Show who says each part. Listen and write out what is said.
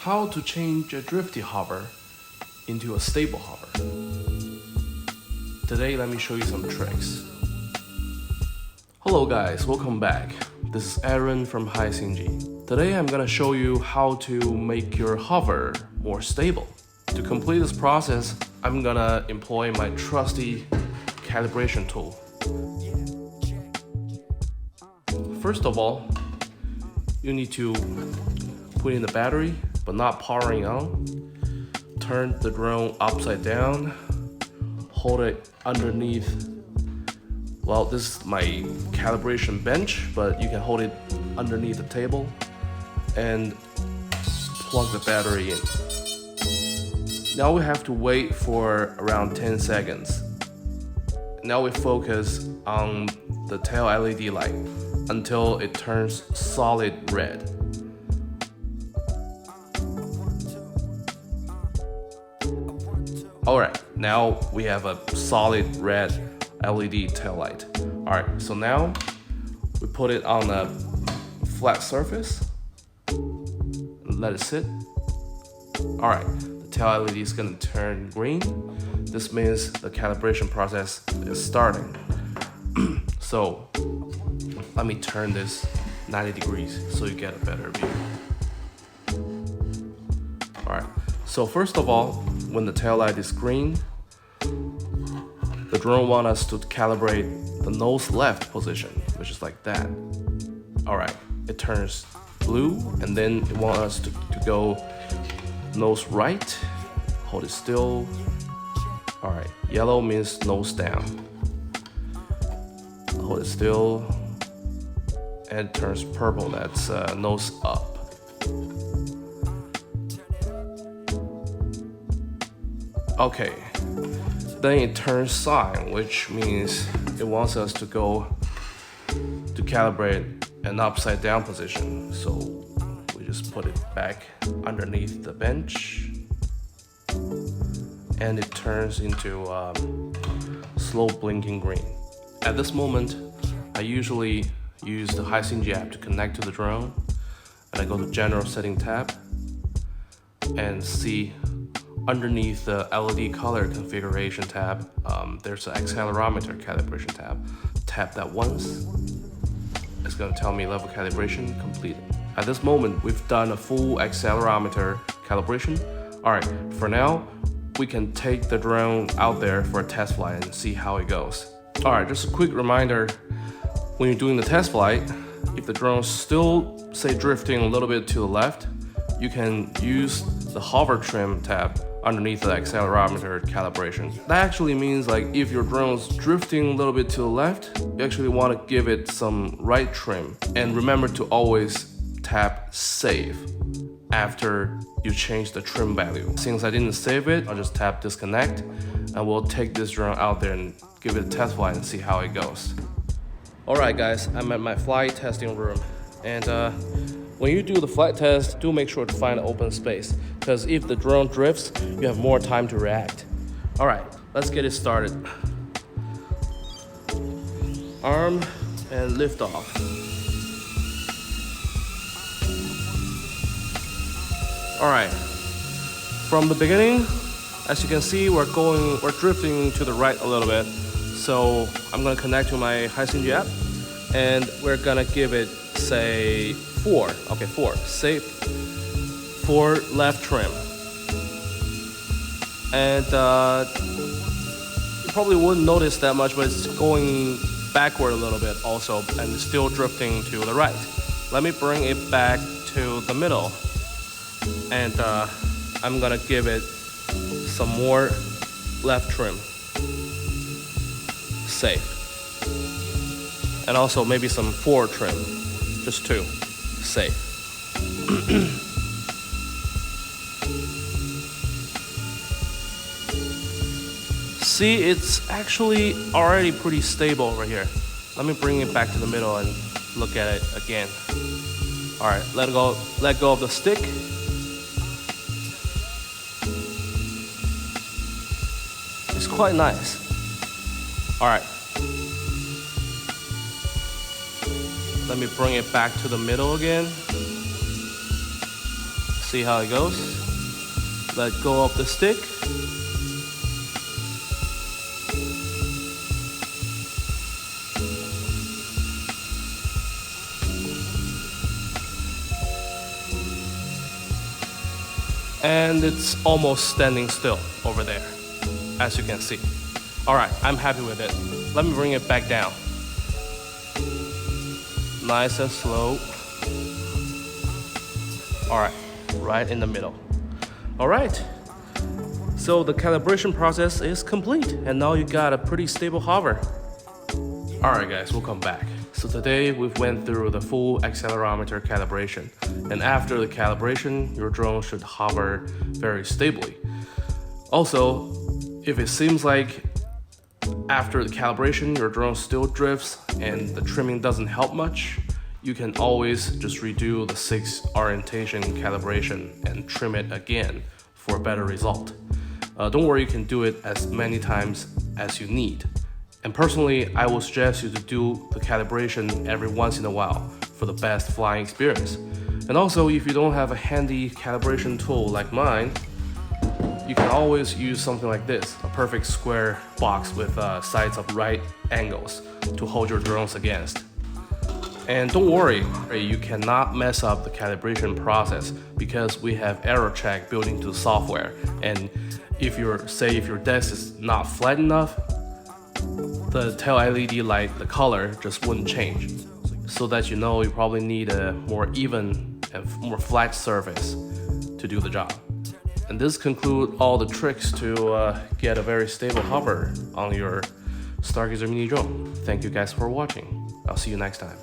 Speaker 1: How to change a drifty hover into a stable hover. Today, let me show you some tricks. Hello guys, welcome back. This is Aaron from HiSingji. Today I'm gonna show you how to make your hover more stable. To complete this process, I'm gonna employ my trusty calibration tool. First of all, you need to put in the battery, but not powering on. Turn the drone upside down, hold it underneath. Well, this is my calibration bench, but you can hold it underneath the table and plug the battery in. Now we have to wait for around 10 seconds. Now we focus on the tail LED light until it turns solid red. Alright, now we have a solid red LED tail light. Alright, so now we put it on a flat surface, let it sit. Alright, the tail LED is gonna turn green. This means the calibration process is starting. So let me turn this 90 degrees so you get a better view. Alright, so first of all, when the tail light is green, the drone wants us to calibrate the nose left position, which is like that. Alright, it turns blue, and then it wants us to go nose right, hold it still. Alright, yellow means nose down. Hold it still, and it turns purple, that's nose up. Okay, then it turns cyan, which means it wants us to go to calibrate an upside down position. So we just put it back underneath the bench, and it turns into slow blinking green. At this moment, I usually use the HiSingji app to connect to the drone, and I go to General Setting tab and see underneath the LED color configuration tab, there's an accelerometer calibration tab. Tap that once, it's gonna tell me level calibration completed. At this moment, we've done a full accelerometer calibration. Alright, for now, we can take the drone out there for a test flight and see how it goes. Alright, just a quick reminder, when you're doing the test flight, if the drone's still, say, drifting a little bit to the left, you can use the hover trim tab underneath the accelerometer calibration. That actually means, like, if your drone's drifting a little bit to the left, you actually want to give it some right trim. And remember to always tap save after you change the trim value. Since I didn't save it, I'll just tap disconnect, and we'll take this drone out there and give it a test flight and see how it goes. Alright guys, I'm at my flight testing room, and when you do the flight test, do make sure to find an open space, because if the drone drifts, you have more time to react. Alright, let's get it started. Arm and lift off. Alright, from the beginning, as you can see, we're drifting to the right a little bit. So I'm gonna connect to my HiSingji app, and we're gonna give it, say, 4. Okay, 4. Safe 4 left trim. And you probably wouldn't notice that much, but it's going backward a little bit also, and it's still drifting to the right. Let me bring it back to the middle, and I'm gonna give it some more left trim. Safe. And also maybe some 4 trim. Just 2. Safe. See, it's actually already pretty stable over here. Let me bring it back to the middle and look at it again. Alright, let go of the stick. It's quite nice. Alright. Let me bring it back to the middle again. See how it goes? Let go of the stick. And it's almost standing still over there, as you can see. Alright, I'm happy with it. Let me bring it back down. Nice and slow. Alright, right in the middle. Alright, so the calibration process is complete, and now you got a pretty stable hover. Alright guys, welcome back. So today we've went through the full accelerometer calibration, and after the calibration, your drone should hover very stably. Also, if it seems like after the calibration your drone still drifts and the trimming doesn't help much, you can always just redo the 6 orientation calibration and trim it again for a better result. Don't worry, you can do it as many times as you need. And personally, I would suggest you to do the calibration every once in a while for the best flying experience. And also, if you don't have a handy calibration tool like mine, you can always use something like this, a perfect square box with sides of right angles to hold your drones against. And don't worry, you cannot mess up the calibration process because we have error check built into the software. And if your desk is not flat enough, the tail LED light, the color just wouldn't change. So that you know you probably need a more even and more flat surface to do the job. And this concludes all the tricks to get a very stable hover on your Stargazer Mini drone. Thank you guys for watching. I'll see you next time.